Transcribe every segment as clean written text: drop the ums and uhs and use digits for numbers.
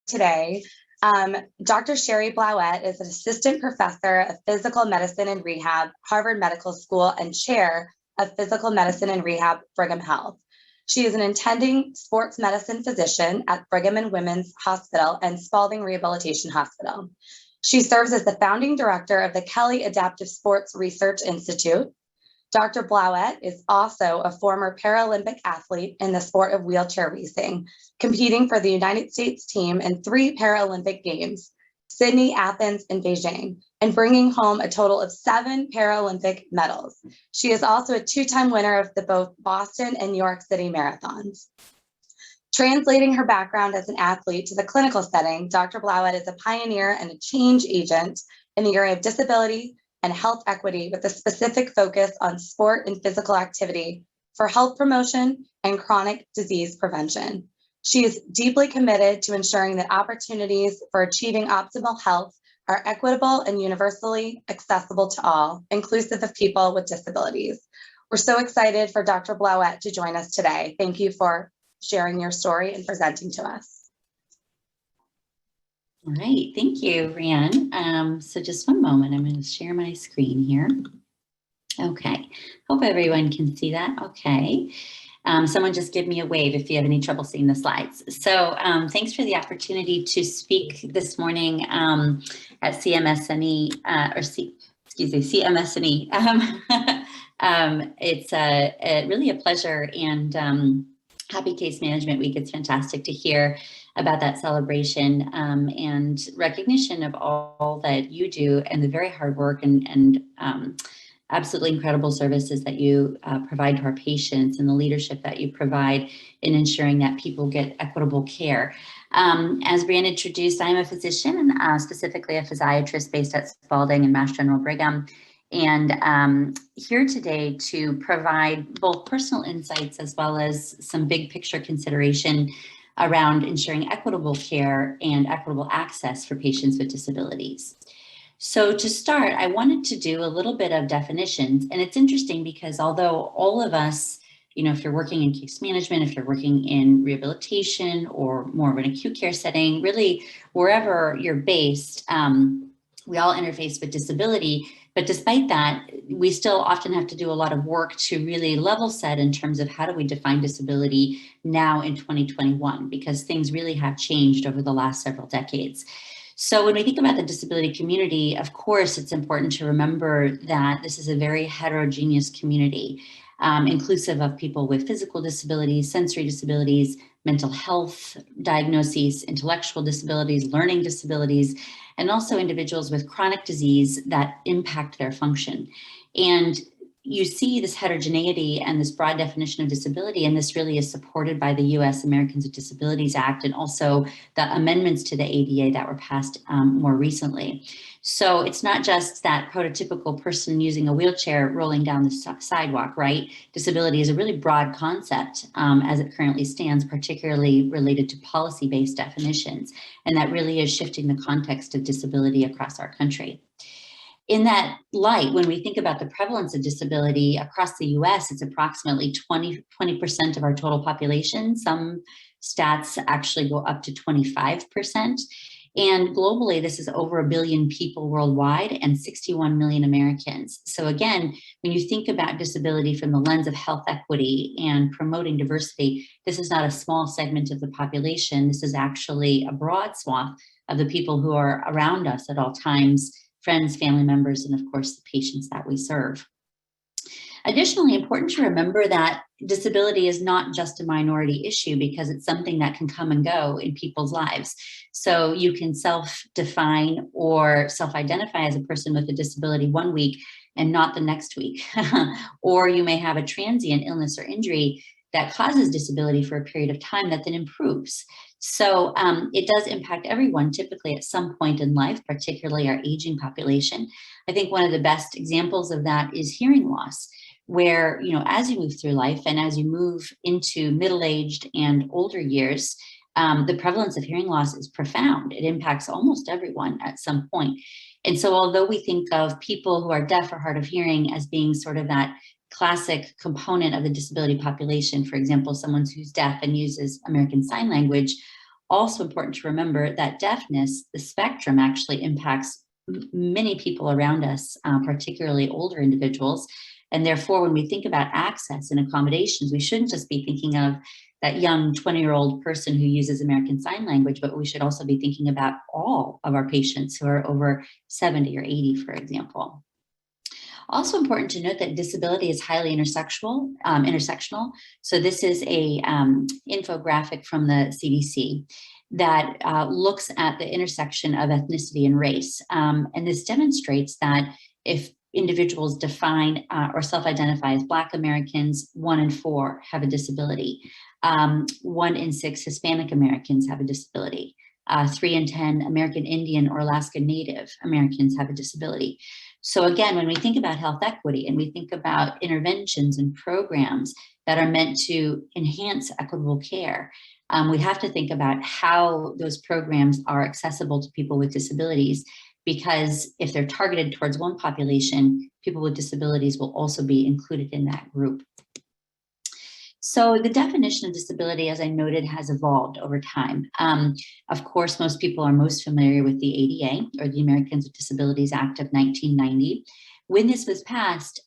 today. Dr. Sherry Blauett is an assistant professor of physical medicine and rehab, Harvard Medical School, and chair of physical medicine and rehab, Brigham Health. She is an attending sports medicine physician at Brigham and Women's Hospital and Spalding Rehabilitation Hospital. She serves as the founding director of the Kelly Adaptive Sports Research Institute. Dr. Blauett is also a former Paralympic athlete in the sport of wheelchair racing, competing for the United States team in 3 Paralympic Games, Sydney, Athens, and Beijing, and bringing home a total of 7 Paralympic medals. She is also a 2-time winner of both Boston and New York City marathons. Translating her background as an athlete to the clinical setting, Dr. Blauett is a pioneer and a change agent in the area of disability and health equity with a specific focus on sport and physical activity for health promotion and chronic disease prevention. She is deeply committed to ensuring that opportunities for achieving optimal health are equitable and universally accessible to all, inclusive of people with disabilities. We're so excited for Dr. Blauett to join us today. Thank you for sharing your story and presenting to us. All right, thank you, Rhian. So just one moment, I'm going to share my screen here. Okay, hope everyone can see that. Okay, someone just give me a wave if you have any trouble seeing the slides. So thanks for the opportunity to speak this morning at CMSNE, CMSNE. It's really a pleasure, and happy Case Management Week. It's fantastic to hear about that celebration and recognition of all that you do and the very hard work and absolutely incredible services that you provide to our patients and the leadership that you provide in ensuring that people get equitable care. As Brianne introduced, I'm a physician and specifically a physiatrist based at Spalding and Mass General Brigham. And here today to provide both personal insights as well as some big picture consideration around ensuring equitable care and equitable access for patients with disabilities. So to start, I wanted to do a little bit of definitions. And it's interesting because although all of us, you know, if you're working in case management, if you're working in rehabilitation or more of an acute care setting, really wherever you're based, we all interface with disability. But despite that, we still often have to do a lot of work to really level set in terms of how do we define disability now in 2021, because things really have changed over the last several decades. So when we think about the disability community, of course, it's important to remember that this is a very heterogeneous community, inclusive of people with physical disabilities, sensory disabilities, mental health diagnoses, intellectual disabilities, learning disabilities, and also individuals with chronic disease that impact their function. And you see this heterogeneity and this broad definition of disability, and this really is supported by the U.S. Americans with Disabilities Act and also the amendments to the ADA that were passed more recently. So it's not just that prototypical person using a wheelchair rolling down the sidewalk, right? Disability is a really broad concept as it currently stands, particularly related to policy-based definitions, and that really is shifting the context of disability across our country. In that light, when we think about the prevalence of disability across the US, it's approximately 20% of our total population. Some stats actually go up to 25%. And globally, this is over 1 billion people worldwide and 61 million Americans. So again, when you think about disability from the lens of health equity and promoting diversity, this is not a small segment of the population. This is actually a broad swath of the people who are around us at all times, friends, family members, and of course, the patients that we serve. Additionally, important to remember that disability is not just a minority issue because it's something that can come and go in people's lives. So you can self-define or self-identify as a person with a disability one week and not the next week. Or you may have a transient illness or injury that causes disability for a period of time that then improves. So it does impact everyone typically at some point in life, particularly our aging population. I think one of the best examples of that is hearing loss, where, you know, as you move through life and as you move into middle-aged and older years, the prevalence of hearing loss is profound. It impacts almost everyone at some point. And so although we think of people who are deaf or hard of hearing as being sort of that classic component of the disability population, for example, someone who's deaf and uses American Sign Language, Also important to remember that deafness, the spectrum, actually impacts many people around us, particularly older individuals. And therefore, when we think about access and accommodations, we shouldn't just be thinking of that young 20-year-old person who uses American Sign Language, but we should also be thinking about all of our patients who are over 70 or 80, for example. Also important to note that disability is highly intersectional. So this is a infographic from the CDC that looks at the intersection of ethnicity and race. And this demonstrates that if individuals define or self-identify as Black Americans, 1 in 4 have a disability. 1 in 6 Hispanic Americans have a disability. 3 in 10 American Indian or Alaska Native Americans have a disability. So again, when we think about health equity and we think about interventions and programs that are meant to enhance equitable care, we have to think about how those programs are accessible to people with disabilities, because if they're targeted towards one population, people with disabilities will also be included in that group. So the definition of disability, as I noted, has evolved over time. Of course, most people are most familiar with the ADA, or the Americans with Disabilities Act of 1990. When this was passed,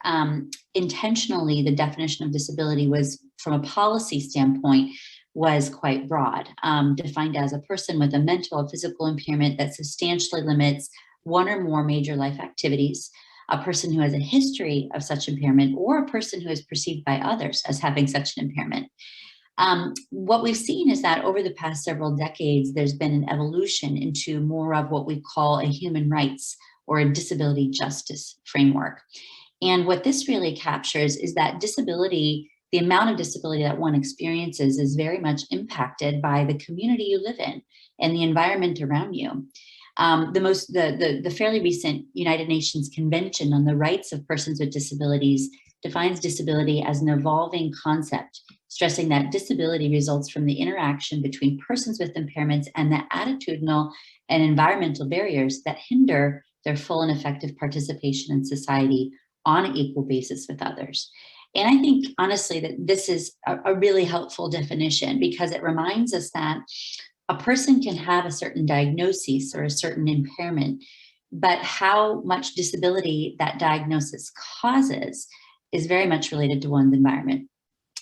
intentionally, the definition of disability was, from a policy standpoint, was quite broad, defined as a person with a mental or physical impairment that substantially limits 1 or more major life activities, a person who has a history of such impairment, or a person who is perceived by others as having such an impairment. What we've seen is that over the past several decades, there's been an evolution into more of what we call a human rights or a disability justice framework. And what this really captures is that disability, the amount of disability that one experiences, is very much impacted by the community you live in and the environment around you. The fairly recent United Nations Convention on the Rights of Persons with Disabilities defines disability as an evolving concept, stressing that disability results from the interaction between persons with impairments and the attitudinal and environmental barriers that hinder their full and effective participation in society on an equal basis with others. And I think, honestly, that this is a really helpful definition, because it reminds us that a person can have a certain diagnosis or a certain impairment, but how much disability that diagnosis causes is very much related to one's environment.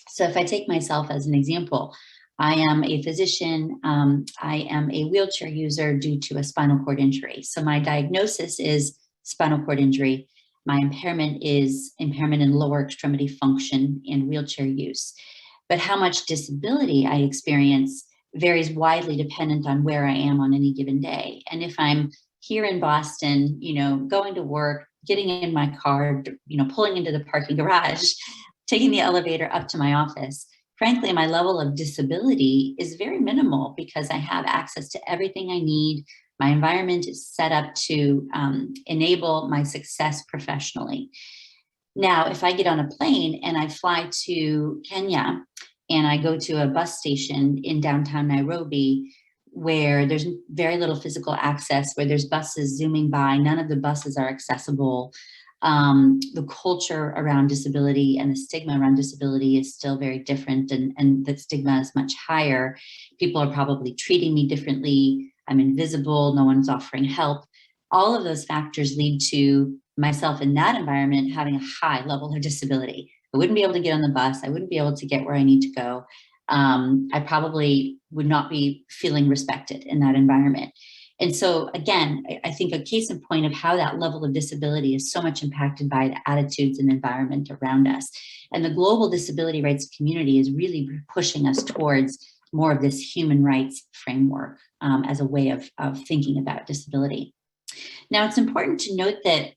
So if I take myself as an example, I am a physician, I am a wheelchair user due to a spinal cord injury. So my diagnosis is spinal cord injury. My impairment is impairment in lower extremity function and wheelchair use. But how much disability I experience varies widely dependent on where I am on any given day. And if I'm here in Boston, going to work, getting in my car, pulling into the parking garage, taking the elevator up to my office, frankly, my level of disability is very minimal because I have access to everything I need. My environment is set up to enable my success professionally. Now, if I get on a plane and I fly to Kenya, and I go to a bus station in downtown Nairobi where there's very little physical access, where there's buses zooming by, none of the buses are accessible. The culture around disability and the stigma around disability is still very different, and the stigma is much higher. People are probably treating me differently. I'm invisible, no one's offering help. All of those factors lead to myself in that environment having a high level of disability. I wouldn't be able to get on the bus. I wouldn't be able to get where I need to go. I probably would not be feeling respected in that environment. And so again, I think a case in point of how that level of disability is so much impacted by the attitudes and environment around us. And the global disability rights community is really pushing us towards more of this human rights framework as a way of thinking about disability. Now, it's important to note that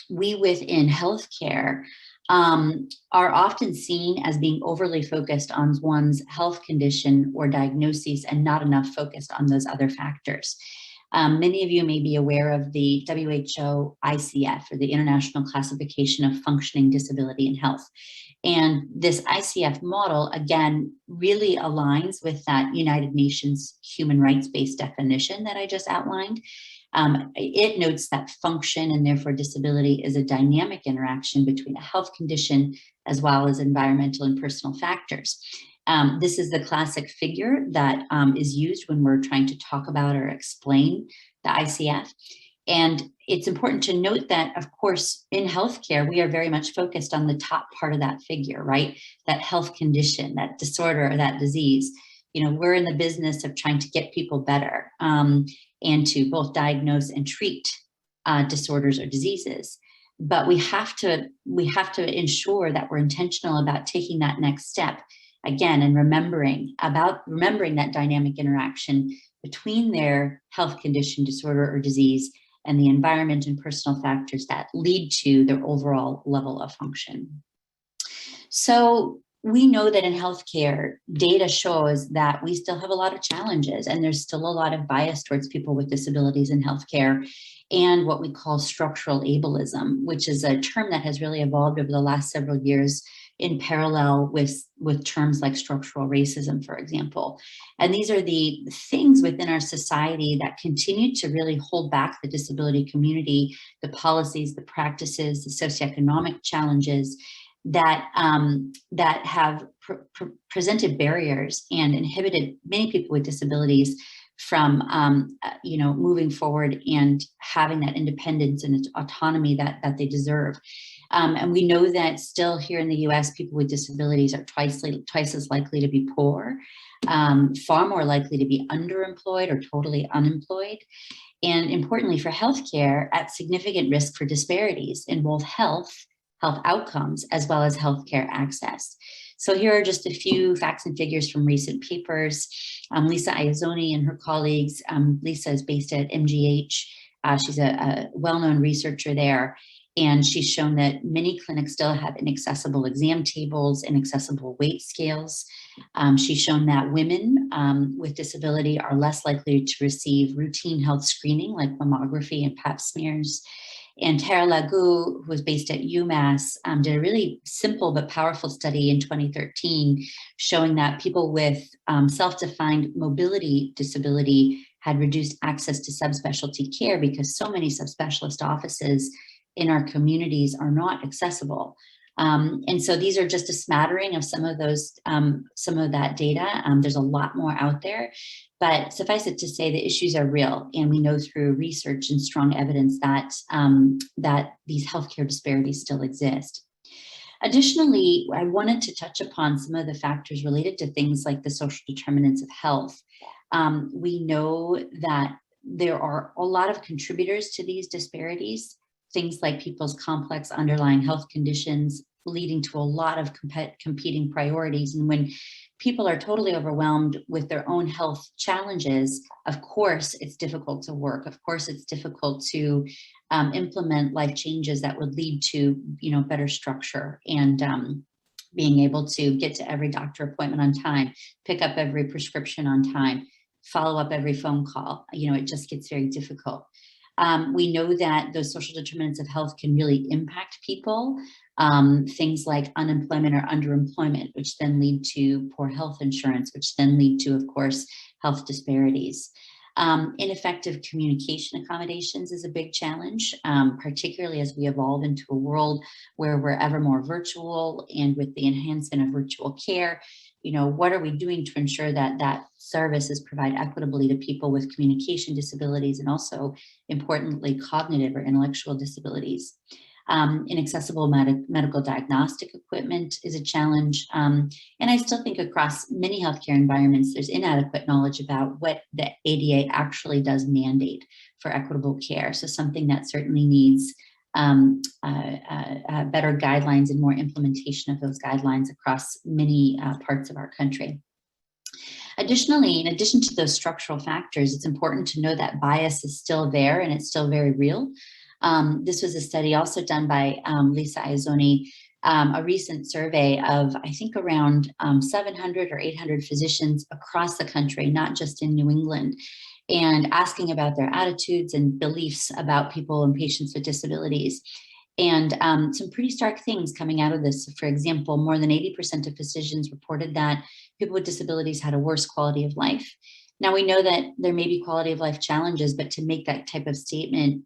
we within healthcare are often seen as being overly focused on one's health condition or diagnosis and not enough focused on those other factors. Many of you may be aware of the WHO ICF, or the International Classification of Functioning Disability in Health. And this ICF model, again, really aligns with that United Nations human rights-based definition that I just outlined. It notes that function and therefore disability is a dynamic interaction between a health condition as well as environmental and personal factors. This is the classic figure that is used when we're trying to talk about or explain the ICF. And it's important to note that, of course, in healthcare, we are very much focused on the top part of that figure, right? That health condition, that disorder, or that disease. You know, we're in the business of trying to get people better and to both diagnose and treat disorders or diseases. But we have to ensure that we're intentional about taking that next step again, and remembering that dynamic interaction between their health condition, disorder, or disease and the environment and personal factors that lead to their overall level of function. So we know that in healthcare, data shows that we still have a lot of challenges, and there's still a lot of bias towards people with disabilities in healthcare, and what we call structural ableism, which is a term that has really evolved over the last several years in parallel with terms like structural racism, for example. And these are the things within our society that continue to really hold back the disability community, the policies, the practices, the socioeconomic challenges that have presented barriers and inhibited many people with disabilities from moving forward and having that independence and autonomy that they deserve. And we know that still here in the US, people with disabilities are twice as likely to be poor, far more likely to be underemployed or totally unemployed, and importantly for healthcare, at significant risk for disparities in both health outcomes, as well as healthcare access. So here are just a few facts and figures from recent papers. Lisa Iazzoni and her colleagues, Lisa is based at MGH. She's a well-known researcher there. And she's shown that many clinics still have inaccessible exam tables, inaccessible weight scales. She's shown that women with disability are less likely to receive routine health screening like mammography and pap smears. And Tara Lagou, who was based at UMass, did a really simple but powerful study in 2013 showing that people with self-defined mobility disability had reduced access to subspecialty care because so many subspecialist offices in our communities are not accessible. And so these are just a smattering of some of that data. There's a lot more out there, but suffice it to say the issues are real, and we know through research and strong evidence that these healthcare disparities still exist. Additionally, I wanted to touch upon some of the factors related to things like the social determinants of health. We know that there are a lot of contributors to these disparities, things like people's complex underlying health conditions leading to a lot of competing priorities. And when people are totally overwhelmed with their own health challenges, of course, it's difficult to work. Of course, it's difficult to implement life changes that would lead to, better structure and being able to get to every doctor appointment on time, pick up every prescription on time, follow up every phone call. It just gets very difficult. We know that those social determinants of health can really impact people, things like unemployment or underemployment, which then lead to poor health insurance, which then lead to, of course, health disparities. Ineffective communication accommodations is a big challenge, particularly as we evolve into a world where we're ever more virtual, and with the enhancement of virtual care, what are we doing to ensure that that service is provided equitably to people with communication disabilities and also, importantly, cognitive or intellectual disabilities? Inaccessible medical diagnostic equipment is a challenge. And I still think across many healthcare environments, there's inadequate knowledge about what the ADA actually does mandate for equitable care. So something that certainly needs better guidelines and more implementation of those guidelines across many parts of our country. Additionally, in addition to those structural factors, it's important to know that bias is still there and it's still very real. This was a study also done by Lisa Iazzoni, a recent survey of, I think, around 700 or 800 physicians across the country, not just in New England, and asking about their attitudes and beliefs about people and patients with disabilities. And some pretty stark things coming out of this. For example, more than 80% of physicians reported that people with disabilities had a worse quality of life. Now, we know that there may be quality of life challenges, but to make that type of statement,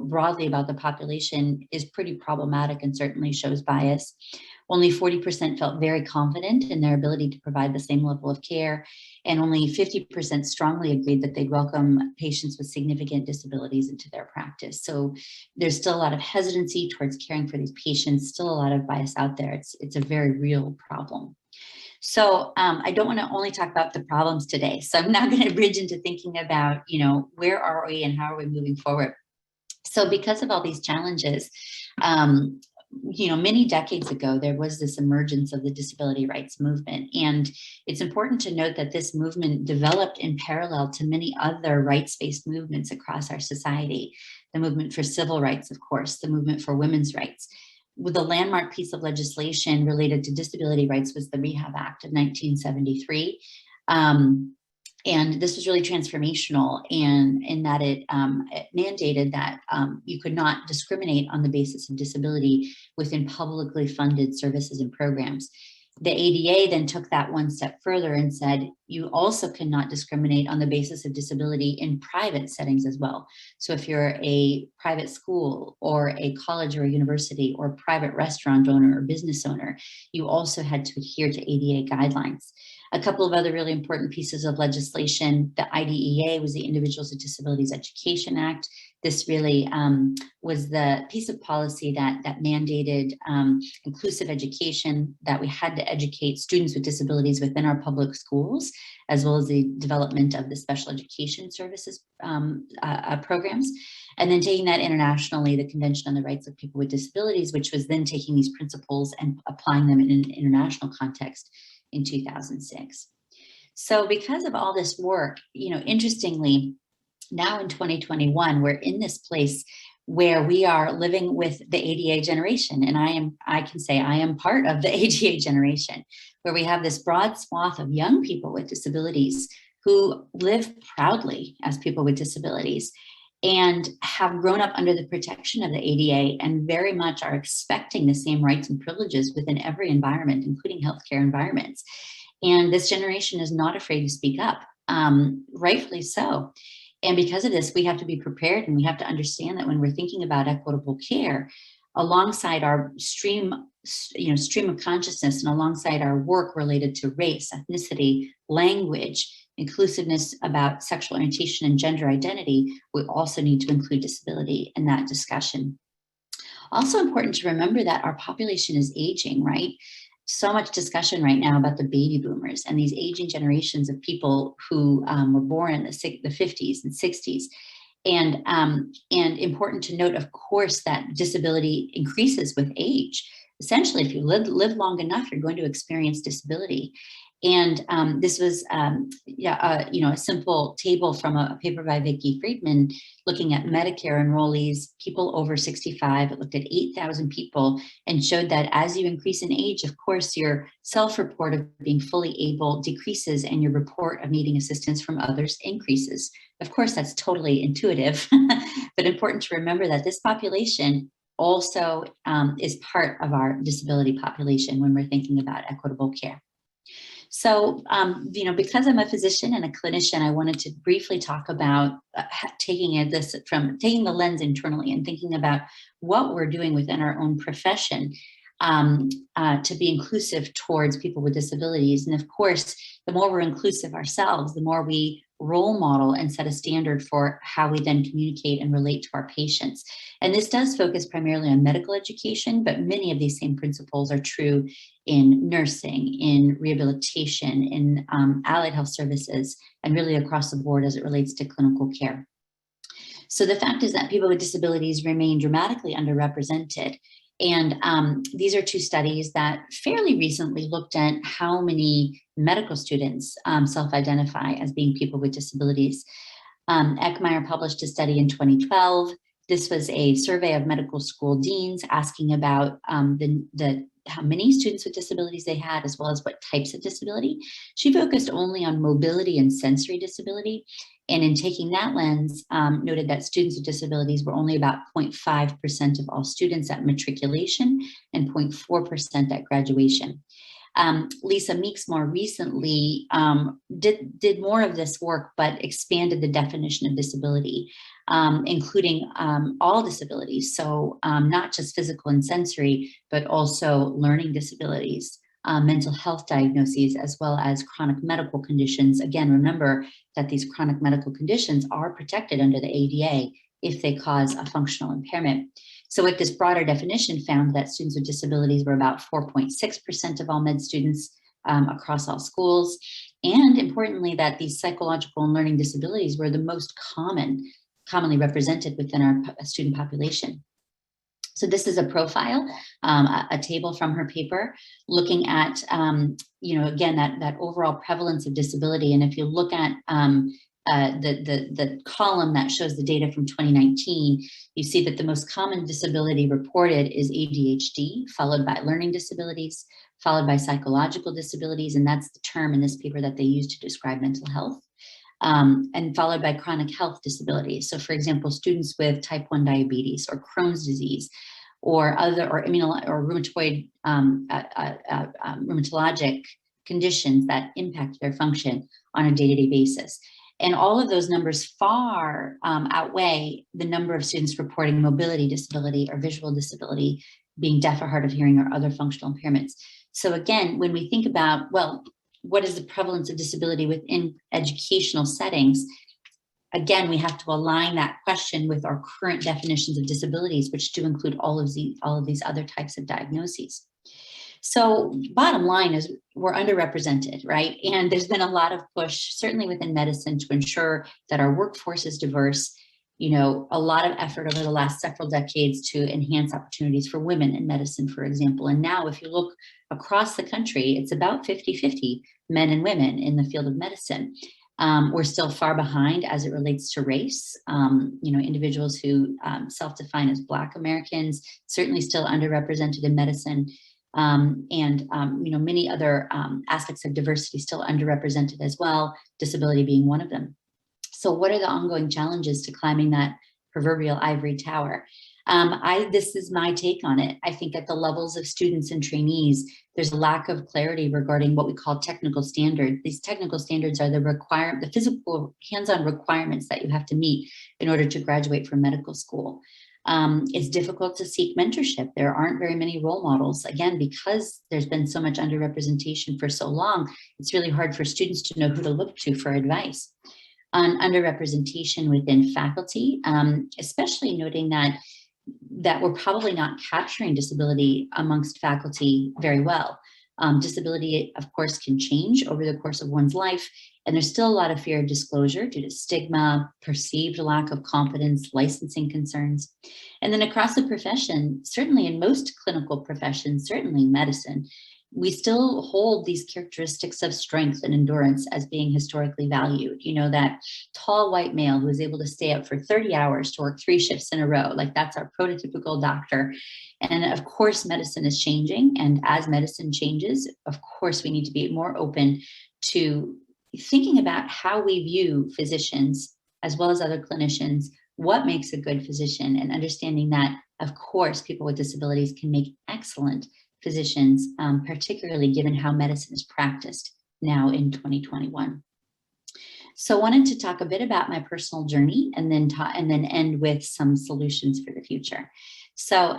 broadly about the population is pretty problematic and certainly shows bias. Only 40% felt very confident in their ability to provide the same level of care, and only 50% strongly agreed that they'd welcome patients with significant disabilities into their practice. So there's still a lot of hesitancy towards caring for these patients, still a lot of bias out there. It's a very real problem. So I don't want to only talk about the problems today. So I'm now going to bridge into thinking about, where are we and how are we moving forward? So because of all these challenges, many decades ago, there was this emergence of the disability rights movement. And it's important to note that this movement developed in parallel to many other rights-based movements across our society. The movement for civil rights, of course, the movement for women's rights. With the landmark piece of legislation related to disability rights was the Rehab Act of 1973. And this was really transformational in that it mandated that you could not discriminate on the basis of disability within publicly funded services and programs. The ADA then took that one step further and said, you also cannot discriminate on the basis of disability in private settings as well. So if you're a private school or a college or a university or a private restaurant owner or business owner, you also had to adhere to ADA guidelines. A couple of other really important pieces of legislation, the IDEA was the Individuals with Disabilities Education Act. This really was the piece of policy that mandated inclusive education, that we had to educate students with disabilities within our public schools, as well as the development of the special education services programs. And then taking that internationally, the Convention on the Rights of People with Disabilities, which was then taking these principles and applying them in an international context in 2006. So because of all this work, interestingly, now in 2021, we're in this place where we are living with the ADA generation. And I can say I am part of the ADA generation, where we have this broad swath of young people with disabilities who live proudly as people with disabilities and have grown up under the protection of the ADA and very much are expecting the same rights and privileges within every environment, including healthcare environments. And this generation is not afraid to speak up, rightfully so. And because of this, we have to be prepared, and we have to understand that when we're thinking about equitable care, alongside our stream of consciousness and alongside our work related to race, ethnicity, language, inclusiveness about sexual orientation and gender identity, we also need to include disability in that discussion. Also important to remember that our population is aging, right? So much discussion right now about the baby boomers and these aging generations of people who were born in the 50s and 60s. And important to note, of course, that disability increases with age. Essentially, if you live long enough, you're going to experience disability. And this was, a simple table from a paper by Vicki Friedman looking at Medicare enrollees, people over 65. It looked at 8,000 people and showed that as you increase in age, of course, your self-report of being fully able decreases and your report of needing assistance from others increases. Of course, that's totally intuitive, but important to remember that this population also is part of our disability population when we're thinking about equitable care. So, because I'm a physician and a clinician, I wanted to briefly talk about taking the lens internally and thinking about what we're doing within our own profession to be inclusive towards people with disabilities. And of course, the more we're inclusive ourselves, the more we role model and set a standard for how we then communicate and relate to our patients. And this does focus primarily on medical education, but many of these same principles are true in nursing, in rehabilitation, in allied health services, and really across the board as it relates to clinical care. So the fact is that people with disabilities remain dramatically underrepresented. And these are two studies that fairly recently looked at how many medical students self-identify as being people with disabilities. Eckmeyer published a study in 2012. This was a survey of medical school deans asking about how many students with disabilities they had, as well as what types of disability. She focused only on mobility and sensory disability. And in taking that lens, noted that students with disabilities were only about 0.5% of all students at matriculation and 0.4% at graduation. Lisa Meeks more recently did more of this work, but expanded the definition of disability, including all disabilities. So not just physical and sensory, but also learning disabilities, mental health diagnoses, as well as chronic medical conditions. Again, remember that these chronic medical conditions are protected under the ADA if they cause a functional impairment. So with this broader definition, found that students with disabilities were about 4.6% of all med students across all schools. And importantly, that these psychological and learning disabilities were the most commonly represented within our student population. So this is a profile, a table from her paper, looking at, again, that overall prevalence of disability. And if you look at the column that shows the data from 2019, you see that the most common disability reported is ADHD, followed by learning disabilities, followed by psychological disabilities, and that's the term in this paper that they use to describe mental health, and followed by chronic health disabilities. So for example, students with type 1 diabetes or Crohn's disease or rheumatoid rheumatologic conditions that impact their function on a day-to-day basis. And all of those numbers far outweigh the number of students reporting mobility disability or visual disability, being deaf or hard of hearing or other functional impairments. So again, when we think about, well, what is the prevalence of disability within educational settings? Again, we have to align that question with our current definitions of disabilities, which do include all of these other types of diagnoses. So bottom line is we're underrepresented, right? And there's been a lot of push, certainly within medicine, to ensure that our workforce is diverse. A lot of effort over the last several decades to enhance opportunities for women in medicine, for example. And now if you look across the country, it's about 50-50 men and women in the field of medicine. We're still far behind as it relates to race. Individuals who self-define as Black Americans, certainly still underrepresented in medicine. Many other aspects of diversity still underrepresented as well, disability being one of them. So what are the ongoing challenges to climbing that proverbial ivory tower? This is my take on it. I think at the levels of students and trainees, there's a lack of clarity regarding what we call technical standards. These technical standards are the physical hands-on requirements that you have to meet in order to graduate from medical school. It's difficult to seek mentorship. There aren't very many role models. Again, because there's been so much underrepresentation for so long, it's really hard for students to know who to look to for advice. On underrepresentation within faculty, especially noting that we're probably not capturing disability amongst faculty very well. Disability, of course, can change over the course of one's life, and there's still a lot of fear of disclosure due to stigma, perceived lack of confidence, licensing concerns. And then across the profession, certainly in most clinical professions, certainly medicine, we still hold these characteristics of strength and endurance as being historically valued. That tall white male who is able to stay up for 30 hours to work 3 shifts in a row, like that's our prototypical doctor. And of course, medicine is changing. And as medicine changes, of course, we need to be more open to thinking about how we view physicians as well as other clinicians, what makes a good physician, and understanding that, of course, people with disabilities can make excellent physicians, particularly given how medicine is practiced now in 2021. So I wanted to talk a bit about my personal journey and then end with some solutions for the future. So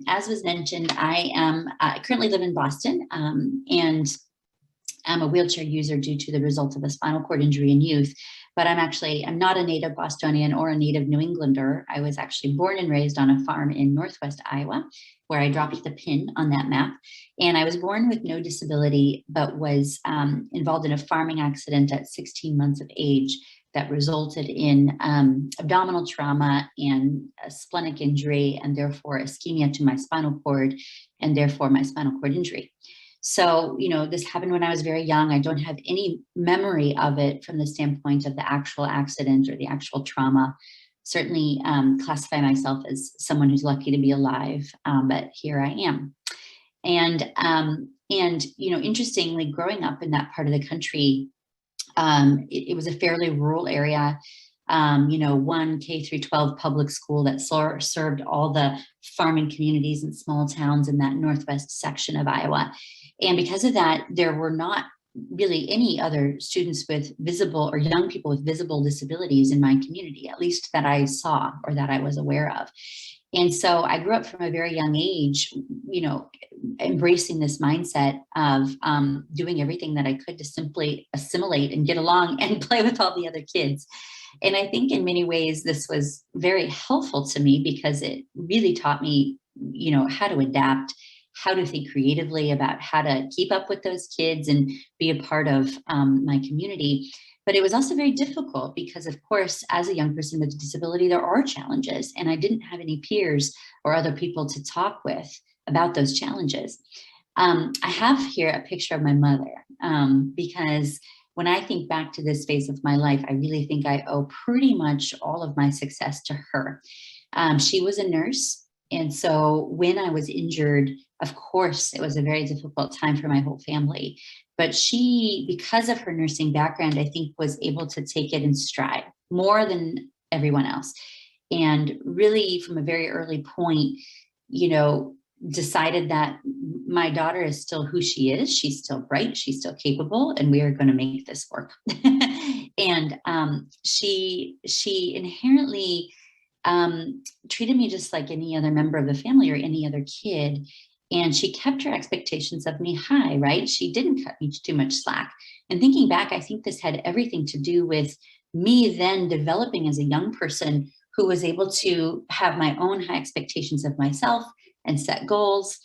as was mentioned, I currently live in Boston, and I'm a wheelchair user due to the result of a spinal cord injury in youth. But I'm not a native Bostonian or a native New Englander. I was actually born and raised on a farm in Northwest Iowa, where I dropped the pin on that map. And I was born with no disability, but was involved in a farming accident at 16 months of age that resulted in abdominal trauma and a splenic injury, and therefore ischemia to my spinal cord, and therefore my spinal cord injury. So, this happened when I was very young. I don't have any memory of it from the standpoint of the actual accident or the actual trauma. Certainly classify myself as someone who's lucky to be alive, but here I am. And interestingly, growing up in that part of the country, it was a fairly rural area. One K through 12 public school that served all the farming communities and small towns in that northwest section of Iowa. And because of that, there were not really any other students with visible or young people with visible disabilities in my community, at least that I saw or that I was aware of. And so I grew up from a very young age, embracing this mindset of doing everything that I could to simply assimilate and get along and play with all the other kids. And I think in many ways, this was very helpful to me because it really taught me, how to adapt, how to think creatively about how to keep up with those kids and be a part of my community. But it was also very difficult because, of course, as a young person with a disability, there are challenges, and I didn't have any peers or other people to talk with about those challenges. I have here a picture of my mother because when I think back to this phase of my life, I really think I owe pretty much all of my success to her. She was a nurse. And so when I was injured, of course, it was a very difficult time for my whole family. But she, because of her nursing background, I think was able to take it in stride more than everyone else. And really, from a very early point, decided that my daughter is still who she is. She's still bright. She's still capable, and we are going to make this work. And she inherently treated me just like any other member of the family or any other kid. And she kept her expectations of me high, right? She didn't cut me too much slack. And thinking back, I think this had everything to do with me then developing as a young person who was able to have my own high expectations of myself and set goals,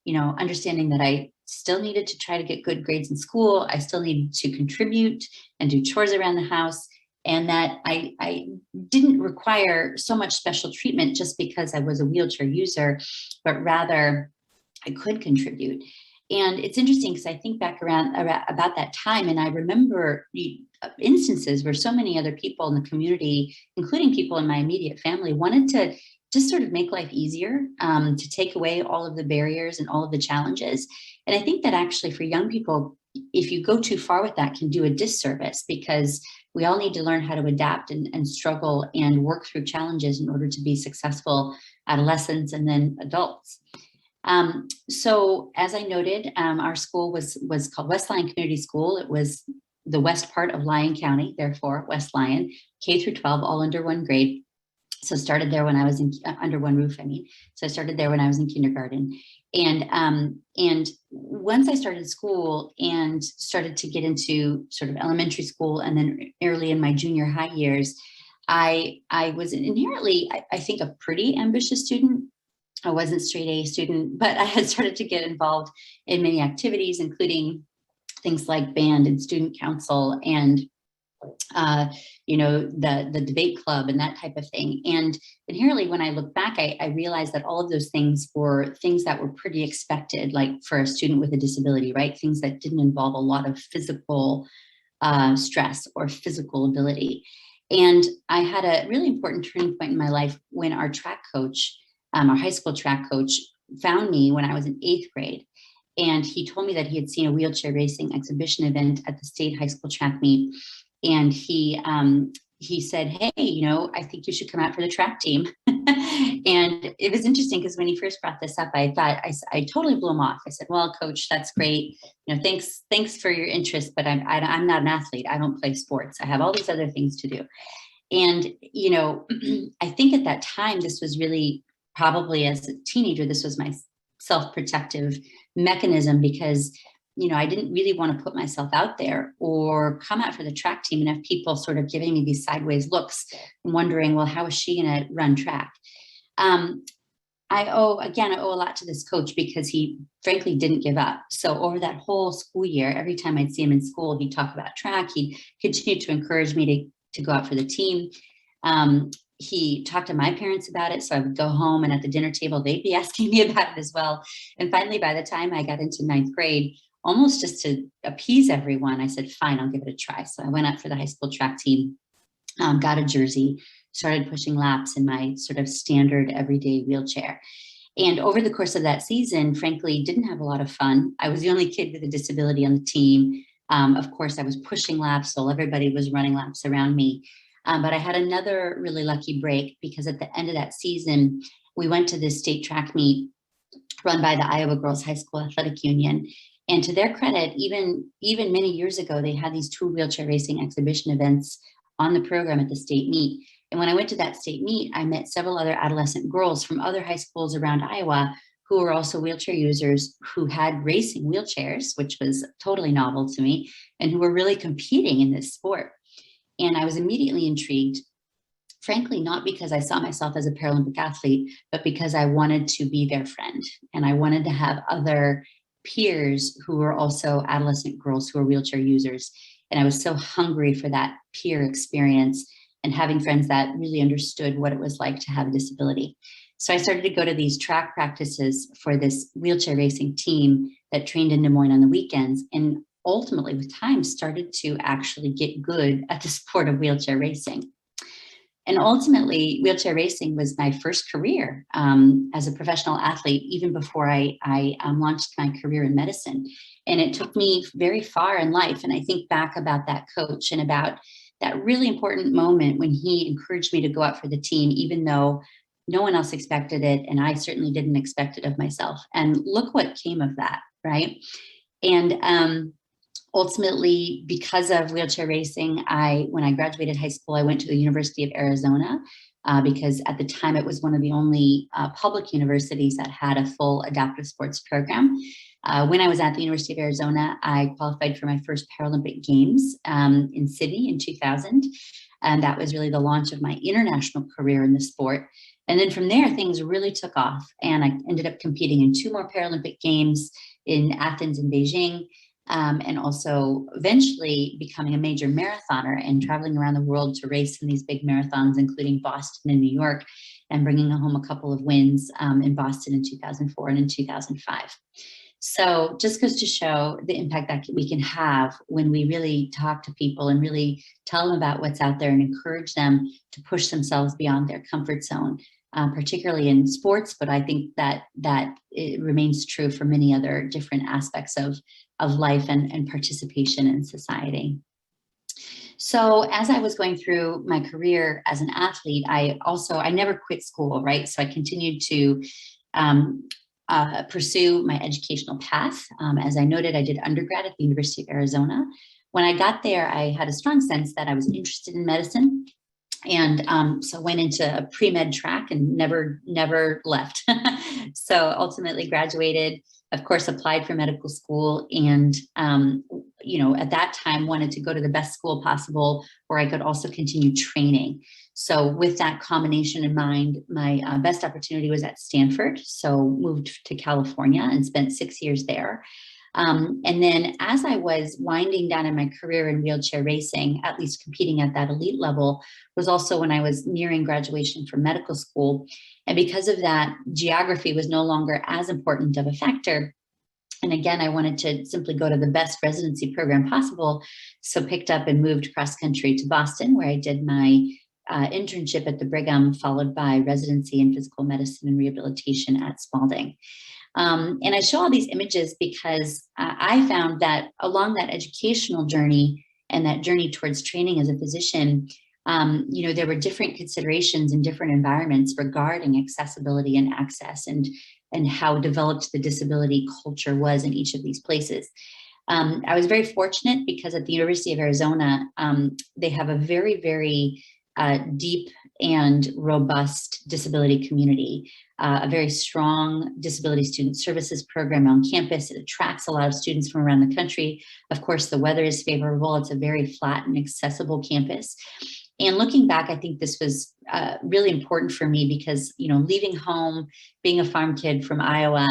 understanding that I still needed to try to get good grades in school. I still needed to contribute and do chores around the house. And that I didn't require so much special treatment just because I was a wheelchair user, but rather I could contribute. And it's interesting because I think back around about that time, and I remember instances where so many other people in the community, including people in my immediate family, wanted to just sort of make life easier, to take away all of the barriers and all of the challenges. And I think that actually for young people, if you go too far with that, can do a disservice because we all need to learn how to adapt and struggle and work through challenges in order to be successful adolescents and then adults. So as I noted, our school was called West Lyon Community School. It was the west part of Lyon County, therefore West Lyon, K through 12, all under one grade. So started there when I was under one roof. So I started there when I was in kindergarten. And once I started school and started to get into sort of elementary school and then early in my junior high years, I was inherently, I think, a pretty ambitious student. I wasn't straight A student, but I had started to get involved in many activities, including things like band and student council and the debate club and that type of thing. And inherently, when I look back, I realized that all of those things were things that were pretty expected, like for a student with a disability, right? Things that didn't involve a lot of physical stress or physical ability. And I had a really important turning point in my life when our track coach, our high school track coach, found me when I was in 8th grade. And he told me that he had seen a wheelchair racing exhibition event at the state high school track meet. And he said, hey, I think you should come out for the track team. And it was interesting because when he first brought this up, I thought I totally blew him off. I said, well, coach, that's great. Thanks for your interest, but I'm not an athlete. I don't play sports. I have all these other things to do. And, I think at that time, this was really probably as a teenager, this was my self-protective mechanism because I didn't really want to put myself out there or come out for the track team and have people sort of giving me these sideways looks and wondering, well, how is she going to run track? I owe a lot to this coach because he frankly didn't give up. So over that whole school year, every time I'd see him in school, he'd talk about track. He'd continue to encourage me to go out for the team. He talked to my parents about it. So I would go home and at the dinner table, they'd be asking me about it as well. And finally, by the time I got into 9th grade, almost just to appease everyone, I said, fine, I'll give it a try. So I went out for the high school track team, got a jersey, started pushing laps in my sort of standard everyday wheelchair. And over the course of that season, frankly, didn't have a lot of fun. I was the only kid with a disability on the team. Of course, I was pushing laps, so everybody was running laps around me. But I had another really lucky break because at the end of that season, we went to this state track meet run by the Iowa Girls High School Athletic Union. And to their credit, even many years ago, they had these 2 wheelchair racing exhibition events on the program at the state meet. And when I went to that state meet, I met several other adolescent girls from other high schools around Iowa who were also wheelchair users, who had racing wheelchairs, which was totally novel to me, and who were really competing in this sport. And I was immediately intrigued, frankly, not because I saw myself as a Paralympic athlete, but because I wanted to be their friend. And I wanted to have other peers who were also adolescent girls who were wheelchair users. And I was so hungry for that peer experience and having friends that really understood what it was like to have a disability. So I started to go to these track practices for this wheelchair racing team that trained in Des Moines on the weekends, and ultimately with time started to actually get good at the sport of wheelchair racing. And ultimately, wheelchair racing was my first career as a professional athlete, even before I launched my career in medicine. And it took me very far in life. And I think back about that coach and about that really important moment when he encouraged me to go out for the team, even though no one else expected it. And I certainly didn't expect it of myself. And look what came of that, right? And ultimately, because of wheelchair racing, when I graduated high school, I went to the University of Arizona because at the time it was one of the only public universities that had a full adaptive sports program. When I was at the University of Arizona, I qualified for my first Paralympic Games in Sydney in 2000. And that was really the launch of my international career in the sport. And then from there, things really took off. And I ended up competing in 2 more Paralympic Games in Athens and Beijing. And also eventually becoming a major marathoner and traveling around the world to race in these big marathons, including Boston and New York, and bringing home a couple of wins in Boston in 2004 and in 2005. So just goes to show the impact that we can have when we really talk to people and really tell them about what's out there and encourage them to push themselves beyond their comfort zone, particularly in sports. But I think that it remains true for many other different aspects of life and participation in society. So as I was going through my career as an athlete, I never quit school, right? So I continued to pursue my educational path. As I noted, I did undergrad at the University of Arizona. When I got there, I had a strong sense that I was interested in medicine. And so went into a pre-med track and never left. So ultimately graduated, of course, applied for medical school, and at that time wanted to go to the best school possible where I could also continue training. So with that combination in mind, my best opportunity was at Stanford. So moved to California and spent 6 years there. And then as I was winding down in my career in wheelchair racing, at least competing at that elite level, was also when I was nearing graduation from medical school. And because of that, geography was no longer as important of a factor. And again, I wanted to simply go to the best residency program possible. So picked up and moved cross country to Boston, where I did my internship at the Brigham, followed by residency in physical medicine and rehabilitation at Spalding. And I show all these images because I found that along that educational journey and that journey towards training as a physician, there were different considerations in different environments regarding accessibility and access and how developed the disability culture was in each of these places. I was very fortunate because at the University of Arizona, they have a very, very deep and robust disability community, a very strong disability student services program on campus. It attracts a lot of students from around the country. Of course, the weather is favorable. It's a very flat and accessible campus. And looking back, I think this was really important for me because, leaving home, being a farm kid from Iowa,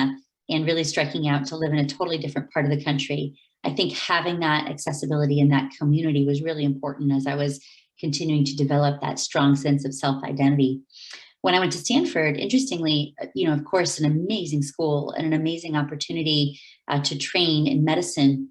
and really striking out to live in a totally different part of the country, I think having that accessibility in that community was really important as I was continuing to develop that strong sense of self-identity. When I went to Stanford, interestingly, of course, an amazing school and an amazing opportunity to train in medicine.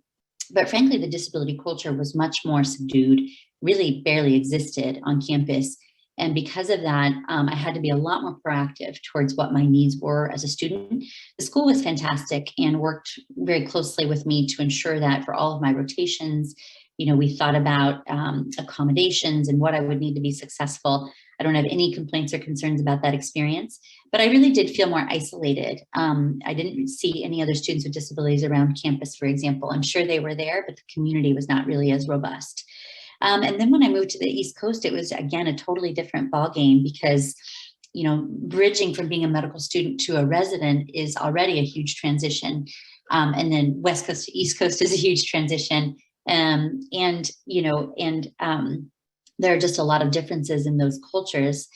But frankly, the disability culture was much more subdued, really barely existed on campus. And because of that, I had to be a lot more proactive towards what my needs were as a student. The school was fantastic and worked very closely with me to ensure that for all of my rotations, we thought about accommodations and what I would need to be successful. I don't have any complaints or concerns about that experience, but I really did feel more isolated. I didn't see any other students with disabilities around campus, for example. I'm sure they were there, but the community was not really as robust. And then when I moved to the East Coast, it was, again, a totally different ballgame because, you know, bridging from being a medical student to a resident is already a huge transition. And then West Coast to East Coast is a huge transition. There are just a lot of differences in those cultures.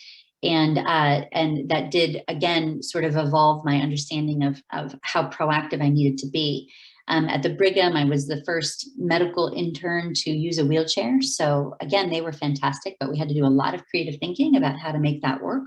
And that did, again, sort of evolve my understanding of how proactive I needed to be. At the Brigham, I was the first medical intern to use a wheelchair. So again, they were fantastic, but we had to do a lot of creative thinking about how to make that work.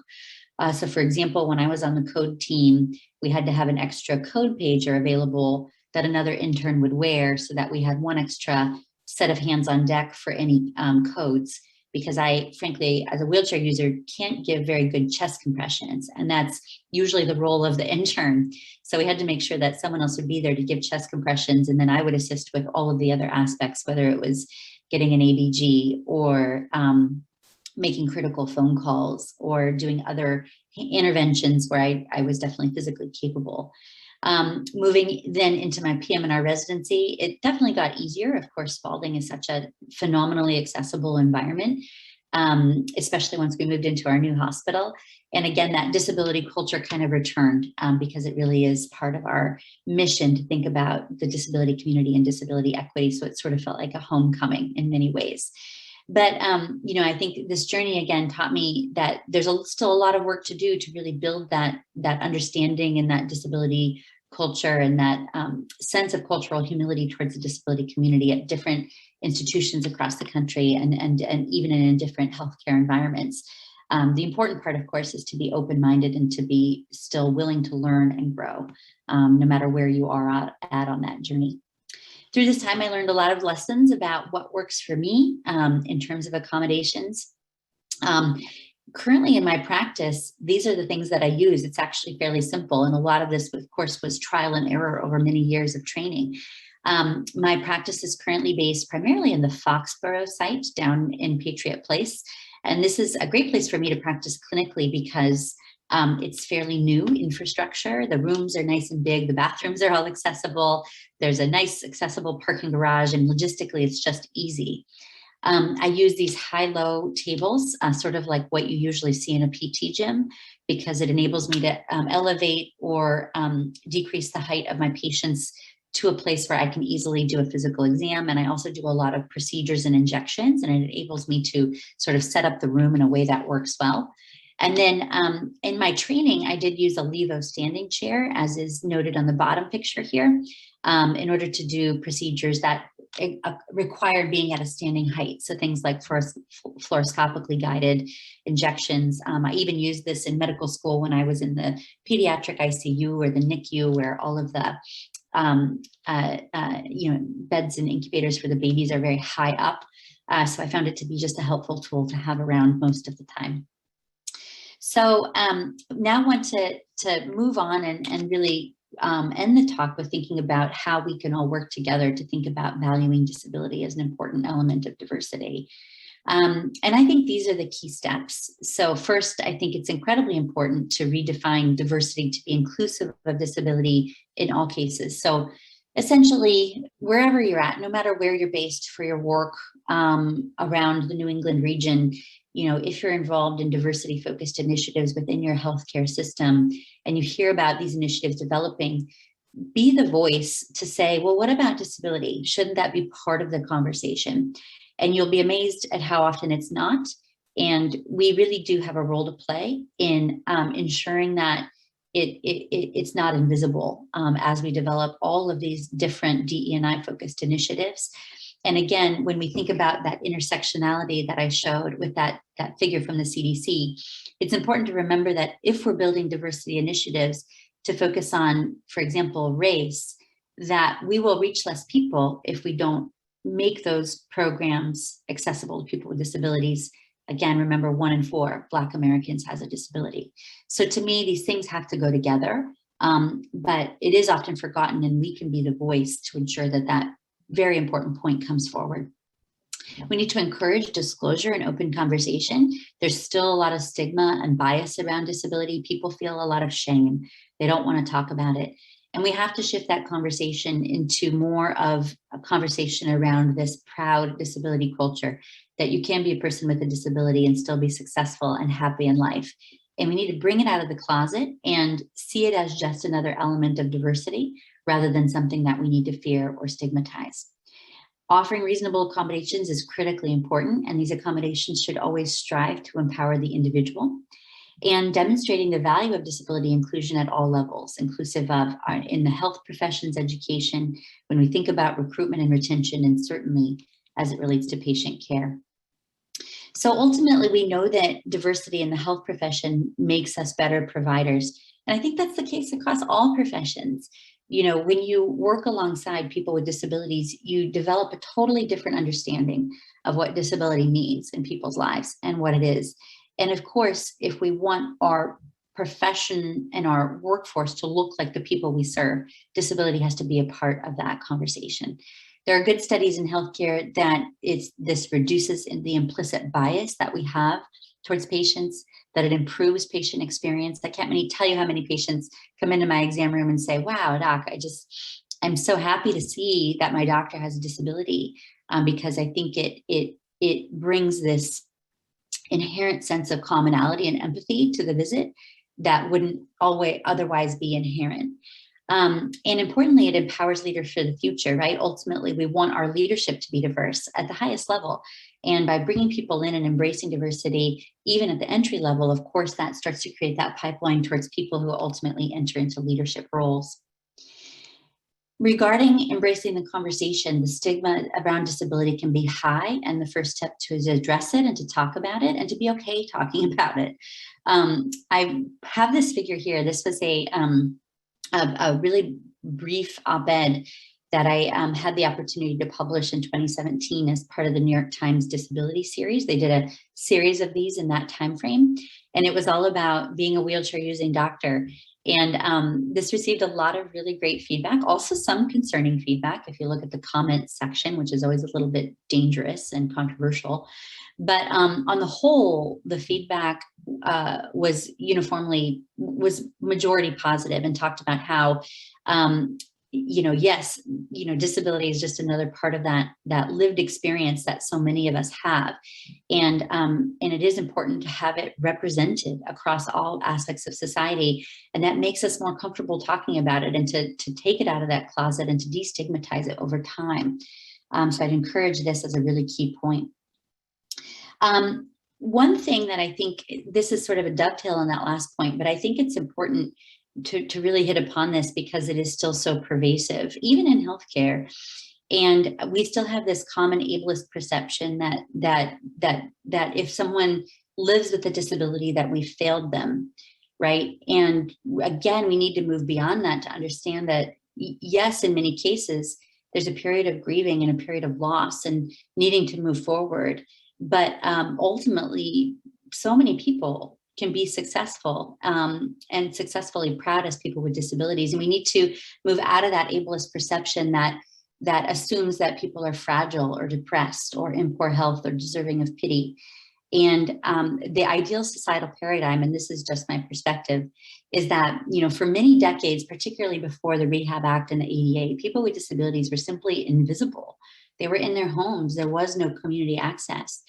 So for example, when I was on the code team, we had to have an extra code pager available that another intern would wear so that we had one extra set of hands on deck for any codes. Because I, frankly, as a wheelchair user, can't give very good chest compressions. And that's usually the role of the intern. So we had to make sure that someone else would be there to give chest compressions. And then I would assist with all of the other aspects, whether it was getting an ABG or making critical phone calls or doing other interventions where I was definitely physically capable. Moving then into my PM&R residency, it definitely got easier. Of course, Spalding is such a phenomenally accessible environment, especially once we moved into our new hospital. And again, that disability culture kind of returned because it really is part of our mission to think about the disability community and disability equity. So it sort of felt like a homecoming in many ways. But, I think this journey, again, taught me that there's still a lot of work to do to really build that understanding and that disability culture and that sense of cultural humility towards the disability community at different institutions across the country and even in different healthcare environments. The important part, of course, is to be open-minded and to be still willing to learn and grow, no matter where you are at on that journey. Through this time, I learned a lot of lessons about what works for me in terms of accommodations. Currently in my practice, these are the things that I use. It's actually fairly simple. And a lot of this, of course, was trial and error over many years of training. My practice is currently based primarily in the Foxborough site down in Patriot Place. And this is a great place for me to practice clinically because it's fairly new infrastructure. The rooms are nice and big. The bathrooms are all accessible. There's a nice accessible parking garage, and logistically, it's just easy. I use these high-low tables, sort of like what you usually see in a PT gym, because it enables me to elevate or decrease the height of my patients to a place where I can easily do a physical exam. And I also do a lot of procedures and injections, and it enables me to sort of set up the room in a way that works well. And then in my training, I did use a Levo standing chair, as is noted on the bottom picture here, in order to do procedures that require being at a standing height. So things like fluoroscopically guided injections. I even used this in medical school when I was in the pediatric ICU or the NICU, where all of the beds and incubators for the babies are very high up. So I found it to be just a helpful tool to have around most of the time. So now I want to move on and really end the talk with thinking about how we can all work together to think about valuing disability as an important element of diversity. And I think these are the key steps. So first, I think it's incredibly important to redefine diversity to be inclusive of disability in all cases. So essentially, wherever you're at, no matter where you're based for your work around the New England region, if you're involved in diversity-focused initiatives within your healthcare system and you hear about these initiatives developing, be the voice to say, well, what about disability? Shouldn't that be part of the conversation? And you'll be amazed at how often it's not. And we really do have a role to play in ensuring that it's not invisible as we develop all of these different DE&I focused initiatives. And again, when we think about that intersectionality that I showed with that figure from the CDC, it's important to remember that if we're building diversity initiatives to focus on, for example, race, that we will reach less people if we don't make those programs accessible to people with disabilities. Again, remember, 1 in 4 Black Americans has a disability. So to me, these things have to go together, but it is often forgotten, and we can be the voice to ensure that very important point comes forward. We need to encourage disclosure and open conversation. There's still a lot of stigma and bias around disability. People feel a lot of shame. They don't want to talk about it. And we have to shift that conversation into more of a conversation around this proud disability culture, that you can be a person with a disability and still be successful and happy in life. And we need to bring it out of the closet and see it as just another element of diversity rather than something that we need to fear or stigmatize. Offering reasonable accommodations is critically important, and these accommodations should always strive to empower the individual. And demonstrating the value of disability inclusion at all levels, inclusive of in the health professions education, when we think about recruitment and retention, and certainly as it relates to patient care. So ultimately, we know that diversity in the health profession makes us better providers. And I think that's the case across all professions. You know, when you work alongside people with disabilities, you develop a totally different understanding of what disability means in people's lives and what it is. And of course, if we want our profession and our workforce to look like the people we serve, disability has to be a part of that conversation. There are good studies in healthcare that this reduces the implicit bias that we have towards patients, that it improves patient experience. I can't tell you how many patients come into my exam room and say, wow, doc, I'm so happy to see that my doctor has a disability, because I think it brings this inherent sense of commonality and empathy to the visit that wouldn't always otherwise be inherent. And importantly, it empowers leaders for the future, right? Ultimately, we want our leadership to be diverse at the highest level. And by bringing people in and embracing diversity, even at the entry level, of course, that starts to create that pipeline towards people who ultimately enter into leadership roles. Regarding embracing the conversation, the stigma around disability can be high, and the first step is to address it and to talk about it and to be okay talking about it. I have this figure here. This was a really brief op-ed that I had the opportunity to publish in 2017 as part of the New York Times Disability Series. They did a series of these in that time frame, and it was all about being a wheelchair-using doctor. And this received a lot of really great feedback, also some concerning feedback if you look at the comments section, which is always a little bit dangerous and controversial. But on the whole, the feedback was majority positive, and talked about how, yes, disability is just another part of that lived experience that so many of us have. And it is important to have it represented across all aspects of society. And that makes us more comfortable talking about it, and to take it out of that closet and to destigmatize it over time. So I'd encourage this as a really key point. One thing that I think, this is sort of a dovetail on that last point, but I think it's important to really hit upon this because it is still so pervasive, even in healthcare. And we still have this common ableist perception that if someone lives with a disability, that we failed them, right? And again, we need to move beyond that to understand that, yes, in many cases, there's a period of grieving and a period of loss and needing to move forward. But ultimately, so many people can be successful and successfully proud as people with disabilities. And we need to move out of that ableist perception that assumes that people are fragile or depressed or in poor health or deserving of pity. And the ideal societal paradigm, and this is just my perspective, is that, for many decades, particularly before the Rehab Act and the ADA, people with disabilities were simply invisible. They were in their homes. There was no community access.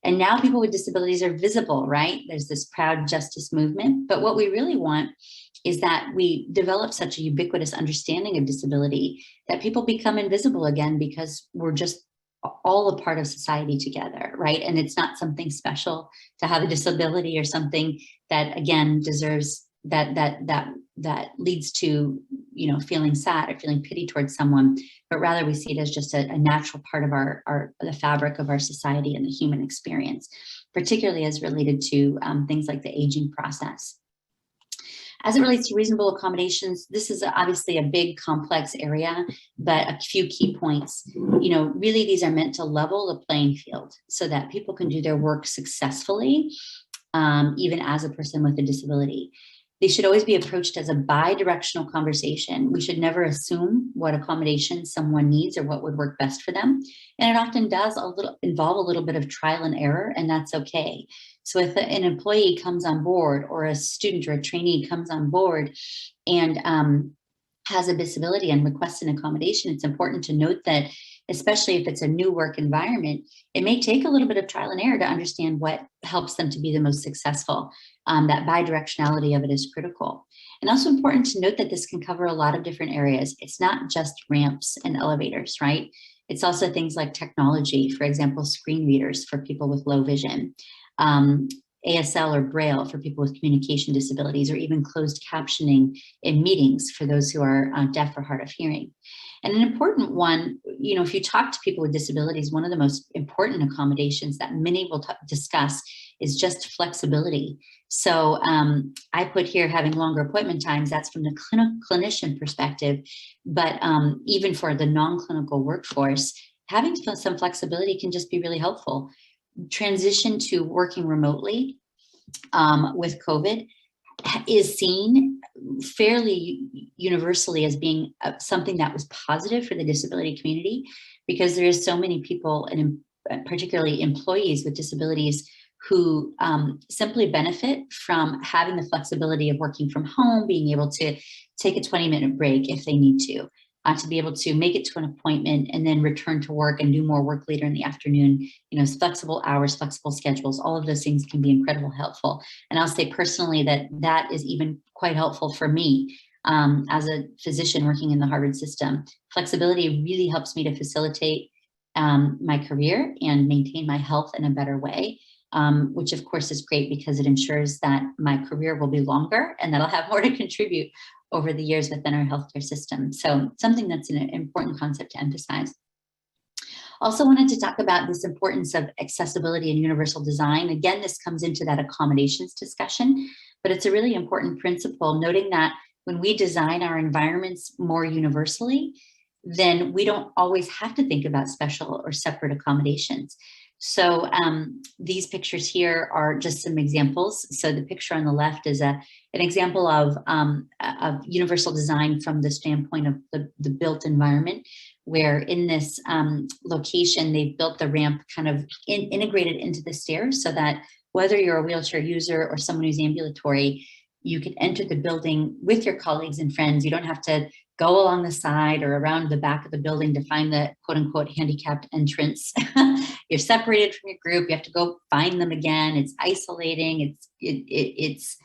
And now people with disabilities are visible, right? There's this proud justice movement. But what we really want is that we develop such a ubiquitous understanding of disability that people become invisible again, because we're just all a part of society together, right? And it's not something special to have a disability or something that, again, deserves that leads to, feeling sad or feeling pity towards someone, but rather we see it as just a natural part of the fabric of our society and the human experience, particularly as related to things like the aging process. As it relates to reasonable accommodations, this is obviously a big, complex area, but a few key points. Really, these are meant to level the playing field so that people can do their work successfully, even as a person with a disability. They should always be approached as a bi-directional conversation. We should never assume what accommodation someone needs or what would work best for them. And it often does involve a little bit of trial and error, and that's okay. So if an employee comes on board, or a student or a trainee comes on board and has a disability and requests an accommodation, it's important to note that, especially if it's a new work environment, it may take a little bit of trial and error to understand what helps them to be the most successful. That bidirectionality of it is critical. And also important to note that this can cover a lot of different areas. It's not just ramps and elevators, right? It's also things like technology, for example, screen readers for people with low vision, ASL or Braille for people with communication disabilities, or even closed captioning in meetings for those who are deaf or hard of hearing. And an important one, if you talk to people with disabilities, one of the most important accommodations that many will discuss is just flexibility. So I put here having longer appointment times, that's from the clinician perspective, but even for the non-clinical workforce, having some flexibility can just be really helpful. Transition to working remotely with COVID is seen fairly universally as being something that was positive for the disability community, because there is so many people, and particularly employees with disabilities, who simply benefit from having the flexibility of working from home, being able to take a 20-minute break if they need to be able to make it to an appointment and then return to work and do more work later in the afternoon. Flexible hours, flexible schedules, all of those things can be incredibly helpful. And I'll say personally that is even quite helpful for me as a physician working in the Harvard system. Flexibility really helps me to facilitate my career and maintain my health in a better way. Which of course is great because it ensures that my career will be longer and that I'll have more to contribute over the years within our healthcare system. So something that's an important concept to emphasize. Also wanted to talk about this importance of accessibility and universal design. Again, this comes into that accommodations discussion, but it's a really important principle, noting that when we design our environments more universally, then we don't always have to think about special or separate accommodations. So these pictures here are just some examples. So the picture on the left is an example of universal design from the standpoint of the built environment, where in this location, they've built the ramp kind of integrated into the stairs so that whether you're a wheelchair user or someone who's ambulatory, you can enter the building with your colleagues and friends. You don't have to go along the side or around the back of the building to find the quote unquote handicapped entrance. You're separated from your group. You have to go find them again. It's isolating. It's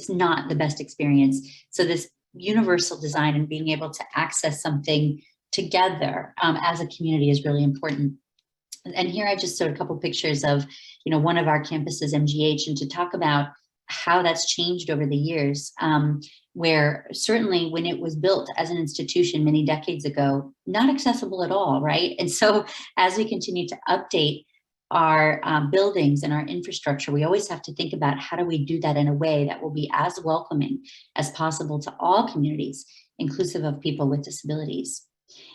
not the best experience. So this universal design and being able to access something together as a community is really important. And here I just showed a couple pictures of, one of our campuses, MGH, and to talk about how that's changed over the years, where certainly when it was built as an institution many decades ago, not accessible at all, right? And so as we continue to update our buildings and our infrastructure, we always have to think about how do we do that in a way that will be as welcoming as possible to all communities, inclusive of people with disabilities.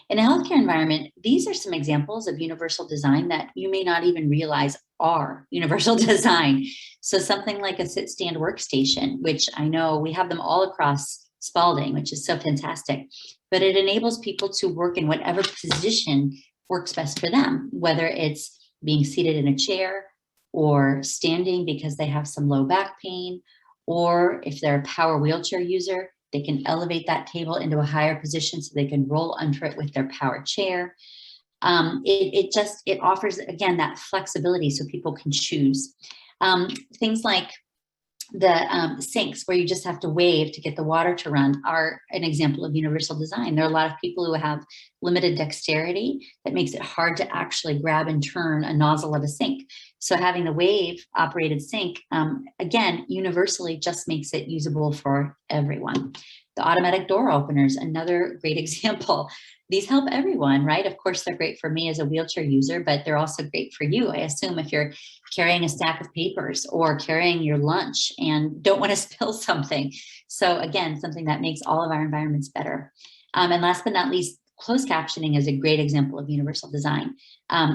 In a healthcare environment, these are some examples of universal design that you may not even realize are universal design. So something like a sit-stand workstation, which I know we have them all across Spalding, which is so fantastic, but it enables people to work in whatever position works best for them, whether it's being seated in a chair or standing because they have some low back pain, or if they're a power wheelchair user, they can elevate that table into a higher position so they can roll under it with their power chair. It offers, again, that flexibility so people can choose. Things like the sinks where you just have to wave to get the water to run are an example of universal design. There are a lot of people who have limited dexterity that makes it hard to actually grab and turn a nozzle of a sink. So having the wave operated sink, again, universally just makes it usable for everyone. The automatic door openers, another great example. These help everyone, right? Of course, they're great for me as a wheelchair user, but they're also great for you. I assume if you're carrying a stack of papers or carrying your lunch and don't want to spill something. So again, something that makes all of our environments better. And last but not least, closed captioning is a great example of universal design.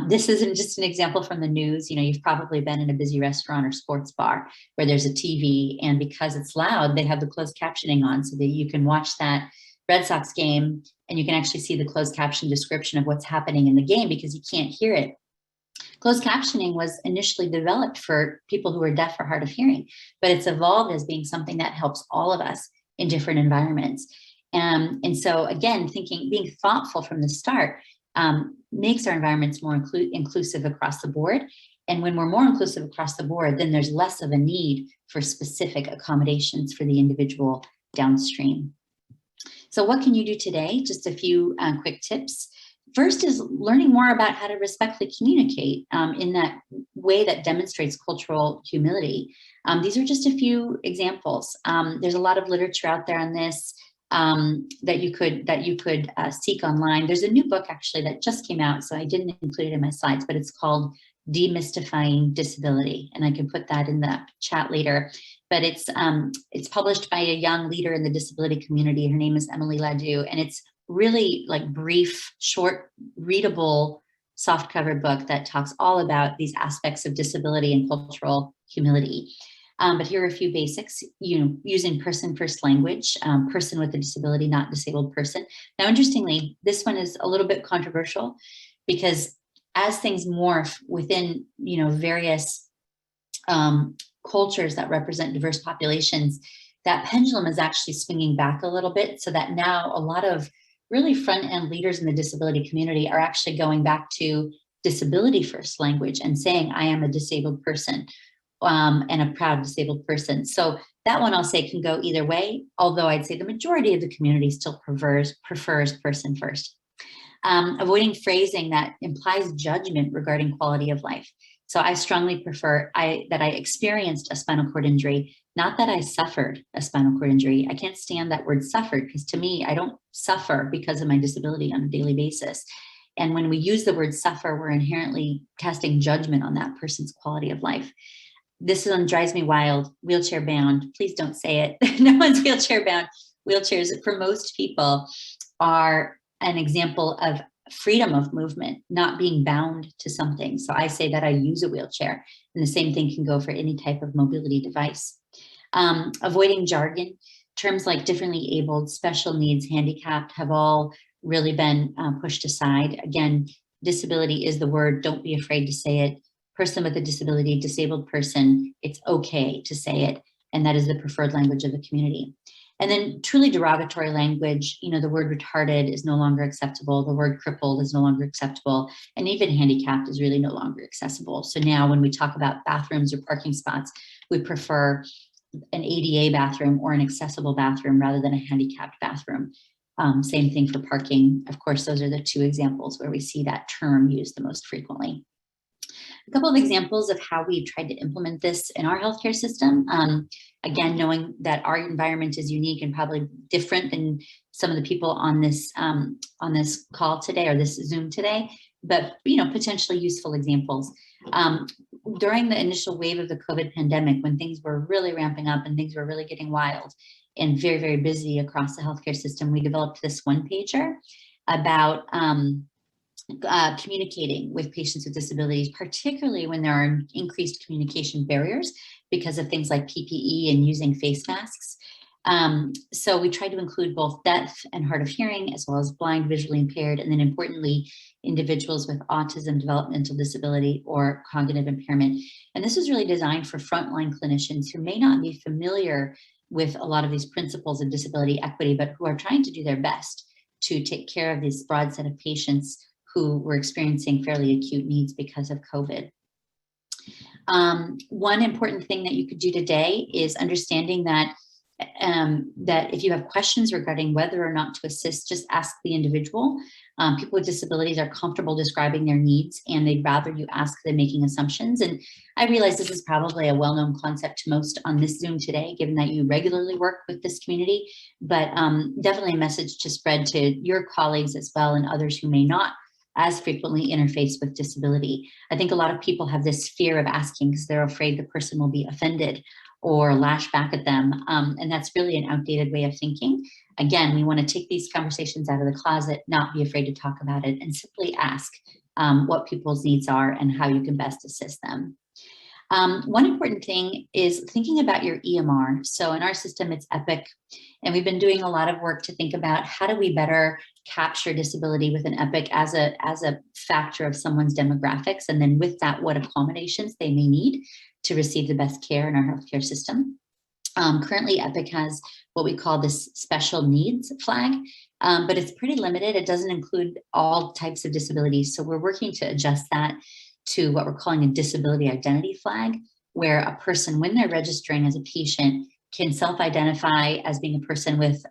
This isn't just an example from the news. You know, you've probably been in a busy restaurant or sports bar where there's a TV, and because it's loud, they have the closed captioning on so that you can watch that Red Sox game and you can actually see the closed caption description of what's happening in the game because you can't hear it. Closed captioning was initially developed for people who are deaf or hard of hearing, but it's evolved as being something that helps all of us in different environments. And so again, being thoughtful from the start makes our environments more inclusive across the board. And when we're more inclusive across the board, then there's less of a need for specific accommodations for the individual downstream. So what can you do today? Just a few quick tips. First is learning more about how to respectfully communicate in that way that demonstrates cultural humility. These are just a few examples. There's a lot of literature out there on this that you could seek online. There's a new book actually that just came out, so I didn't include it in my slides, but it's called Demystifying Disability, and I can put that in the chat later. But it's published by a young leader in the disability community. Her name is Emily Ladew, and it's really like brief, short, readable, softcover book that talks all about these aspects of disability and cultural humility. But here are a few basics, using person first language, person with a disability, not disabled person. Now, interestingly, this one is a little bit controversial because as things morph within, various cultures that represent diverse populations, that pendulum is actually swinging back a little bit, so that now a lot of really front end leaders in the disability community are actually going back to disability first language and saying, I am a disabled person and a proud disabled person. So that one I'll say can go either way, although I'd say the majority of the community still prefers person first. Avoiding phrasing that implies judgment regarding quality of life. So I strongly prefer that I experienced a spinal cord injury, not that I suffered a spinal cord injury. I can't stand that word suffered because to me, I don't suffer because of my disability on a daily basis. And when we use the word suffer, we're inherently casting judgment on that person's quality of life. This one drives me wild. Wheelchair bound. Please don't say it. No one's wheelchair bound. Wheelchairs for most people are an example of freedom of movement, not being bound to something. So I say that I use a wheelchair, and the same thing can go for any type of mobility device. Avoiding jargon. Terms like differently abled, special needs, handicapped have all really been pushed aside. Again, disability is the word. Don't be afraid to say it. Person with a disability, disabled person, it's okay to say it. And that is the preferred language of the community. And then truly derogatory language, the word retarded is no longer acceptable. The word crippled is no longer acceptable. And even handicapped is really no longer accessible. So now when we talk about bathrooms or parking spots, we prefer an ADA bathroom or an accessible bathroom rather than a handicapped bathroom. Same thing for parking. Of course, those are the two examples where we see that term used the most frequently. A couple of examples of how we've tried to implement this in our healthcare system. Again, knowing that our environment is unique and probably different than some of the people on this call today or this Zoom today, but potentially useful examples. During the initial wave of the COVID pandemic, when things were really ramping up and things were really getting wild and very, very busy across the healthcare system, we developed this one-pager about communicating with patients with disabilities, particularly when there are increased communication barriers because of things like PPE and using face masks. So we try to include both deaf and hard of hearing, as well as blind, visually impaired, and then importantly, individuals with autism, developmental disability, or cognitive impairment. And this is really designed for frontline clinicians who may not be familiar with a lot of these principles of disability equity, but who are trying to do their best to take care of this broad set of patients who were experiencing fairly acute needs because of COVID. One important thing that you could do today is understanding that if you have questions regarding whether or not to assist, just ask the individual. People with disabilities are comfortable describing their needs, and they'd rather you ask than making assumptions. And I realize this is probably a well-known concept to most on this Zoom today, given that you regularly work with this community, but definitely a message to spread to your colleagues as well and others who may not as frequently interface with disability. I think a lot of people have this fear of asking because they're afraid the person will be offended or lash back at them. And that's really an outdated way of thinking. Again, we want to take these conversations out of the closet, not be afraid to talk about it, and simply ask what people's needs are and how you can best assist them. One important thing is thinking about your EMR. So in our system, it's EPIC, and we've been doing a lot of work to think about how do we better capture disability with an EPIC as a factor of someone's demographics, and then with that, what accommodations they may need to receive the best care in our healthcare system. Currently, EPIC has what we call this special needs flag, but it's pretty limited. It doesn't include all types of disabilities. So we're working to adjust that to what we're calling a disability identity flag, where a person, when they're registering as a patient, can self-identify as being a person with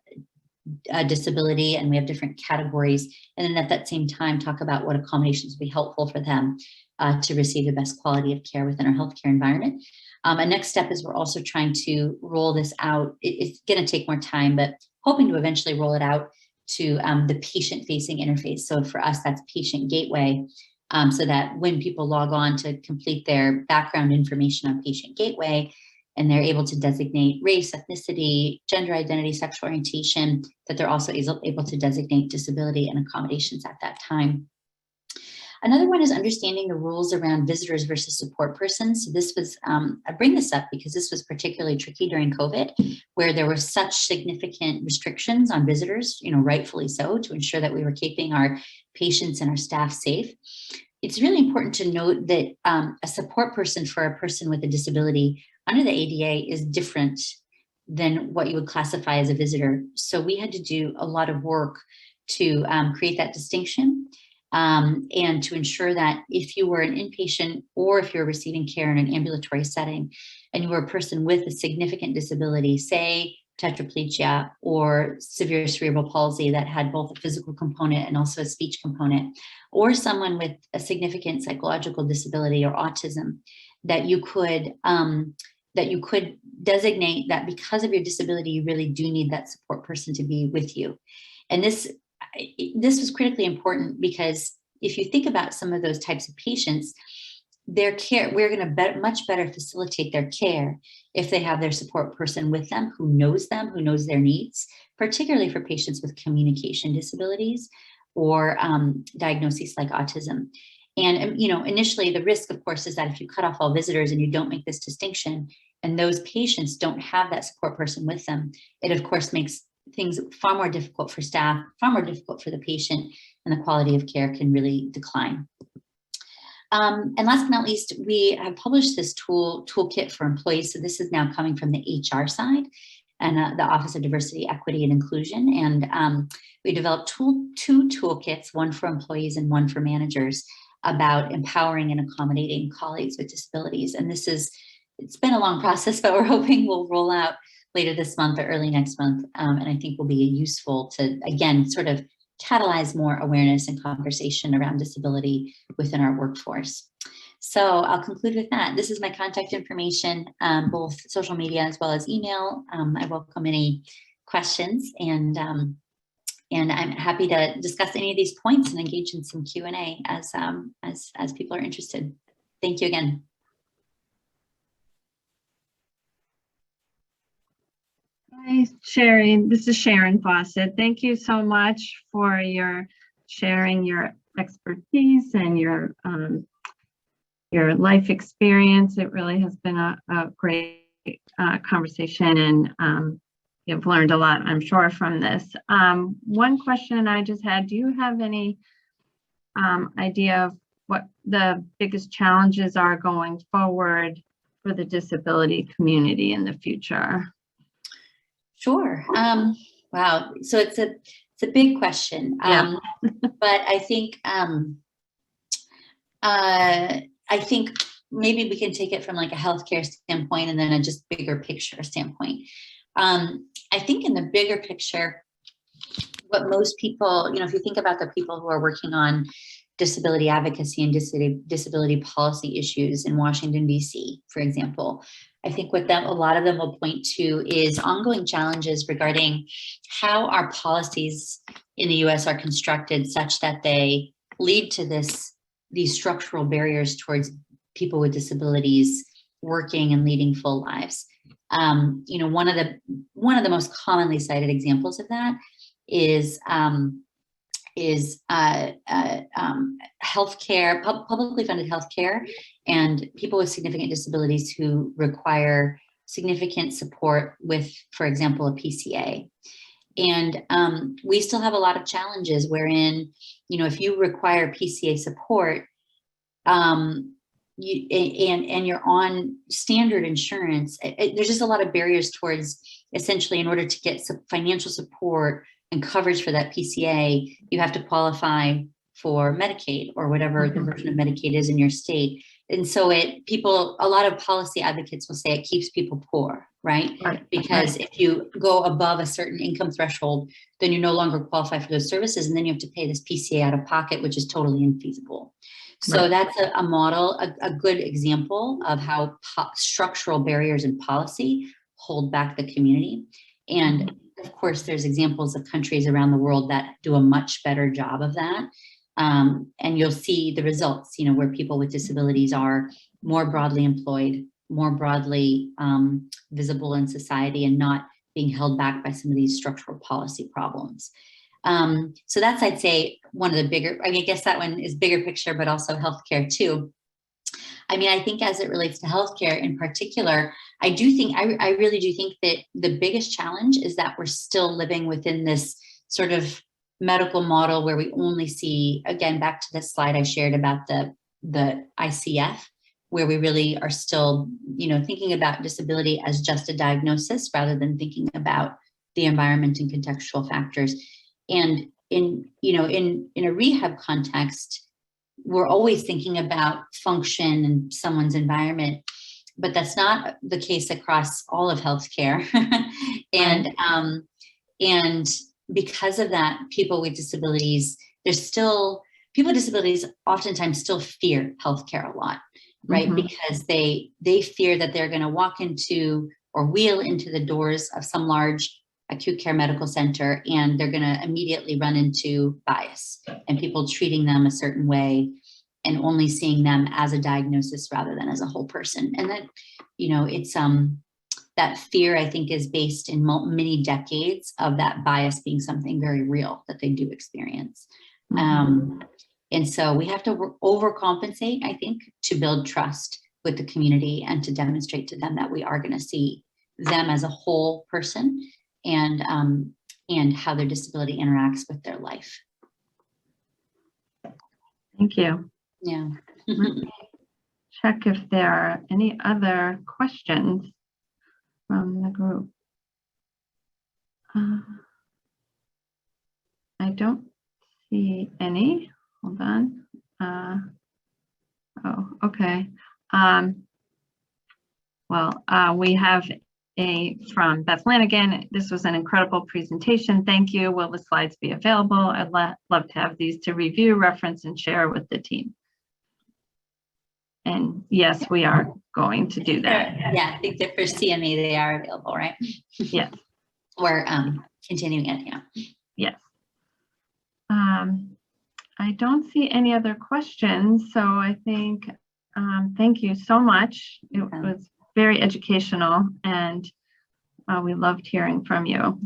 a disability, and we have different categories. And then at that same time, talk about what accommodations would be helpful for them to receive the best quality of care within our healthcare environment. A next step is we're also trying to roll this out. It's going to take more time, but hoping to eventually roll it out to the patient-facing interface. So for us, that's Patient Gateway, so that when people log on to complete their background information on Patient Gateway, and they're able to designate race, ethnicity, gender identity, sexual orientation, that they're also able to designate disability and accommodations at that time. Another one is understanding the rules around visitors versus support persons. So this was, I bring this up because this was particularly tricky during COVID, where there were such significant restrictions on visitors, rightfully so, to ensure that we were keeping our patients and our staff safe. It's really important to note that a support person for a person with a disability under the ADA is different than what you would classify as a visitor. So we had to do a lot of work to create that distinction. And to ensure that if you were an inpatient or if you're receiving care in an ambulatory setting and you were a person with a significant disability, say tetraplegia or severe cerebral palsy that had both a physical component and also a speech component, or someone with a significant psychological disability or autism, that you could designate that because of your disability, you really do need that support person to be with you. And this was critically important because if you think about some of those types of patients, their care, we're going to much better facilitate their care if they have their support person with them, who knows their needs, particularly for patients with communication disabilities or diagnoses like autism. And, initially the risk, of course, is that if you cut off all visitors and you don't make this distinction, and those patients don't have that support person with them, it of course makes things far more difficult for staff, far more difficult for the patient, and the quality of care can really decline. And last but not least, we have published this toolkit for employees. So this is now coming from the HR side and the Office of Diversity, Equity, and Inclusion. And we developed two toolkits, one for employees and one for managers, about empowering and accommodating colleagues with disabilities. And it's been a long process, but we're hoping we'll roll out later this month or early next month. And I think will be useful to, again, sort of catalyze more awareness and conversation around disability within our workforce. So I'll conclude with that. This is my contact information, both social media as well as email. I welcome any questions, and I'm happy to discuss any of these points and engage in some Q&A as people are interested. Thank you again. Hi, Sherry. This is Sharon Fawcett. Thank you so much for your sharing your expertise and your life experience. It really has been a great conversation, and you've learned a lot, I'm sure, from this. One question I just had: do you have any idea of what the biggest challenges are going forward for the disability community in the future? Sure. Wow. So it's a big question. Yeah. But I think maybe we can take it from like a healthcare standpoint and then a just bigger picture standpoint. I think in the bigger picture, what most people, if you think about the people who are working on disability advocacy and disability policy issues in Washington, D.C., for example, I think what a lot of them will point to is ongoing challenges regarding how our policies in the U.S. are constructed such that they lead to these structural barriers towards people with disabilities working and leading full lives. You know, one of the most commonly cited examples of that is healthcare, publicly funded healthcare, and people with significant disabilities who require significant support with, for example, a PCA. And we still have a lot of challenges wherein, you know, if you require PCA support, you're on standard insurance, there's just a lot of barriers towards, essentially, in order to get some financial support and coverage for that PCA, you have to qualify for Medicaid or whatever the version of Medicaid is in your state. And so a lot of policy advocates will say it keeps people poor, right? Because if you go above a certain income threshold, then you no longer qualify for those services. And then you have to pay this PCA out of pocket, which is totally infeasible. So that's a model, a good example of how structural barriers in policy hold back the community. And of course, there's examples of countries around the world that do a much better job of that. And you'll see the results, you know, where people with disabilities are more broadly employed, more broadly visible in society, and not being held back by some of these structural policy problems. So that's, I'd say, one of the bigger, I mean, I guess that one is bigger picture, but also healthcare too. I mean, I think as it relates to healthcare in particular, I really do think that the biggest challenge is that we're still living within this sort of medical model where we only see, again, back to the slide I shared about the ICF, where we really are still, you know, thinking about disability as just a diagnosis rather than thinking about the environment and contextual factors. And in a rehab context, we're always thinking about function and someone's environment, but that's not the case across all of healthcare. And because of that, people with disabilities oftentimes still fear healthcare a lot, right? Because they fear that they're going to walk into or wheel into the doors of some large acute care medical center, and they're going to immediately run into bias and people treating them a certain way and only seeing them as a diagnosis rather than as a whole person. And that, you know, it's that fear, I think, is based in many decades of that bias being something very real that they do experience. And so we have to overcompensate, I think, to build trust with the community and to demonstrate to them that we are going to see them as a whole person and how their disability interacts with their life. Thank you. Yeah. Check if there are any other questions from the group. I don't see any. Hold on. Oh, okay. We have from Beth Lanigan. This was an incredible presentation. Thank you. Will the slides be available? I'd love to have these to review, reference, and share with the team. And yes, we are going to do that. Yeah, I think that for CME, they are available, right? Yes. We're continuing it, yeah. Yes. I don't see any other questions, so I think thank you so much. It was very educational, and we loved hearing from you.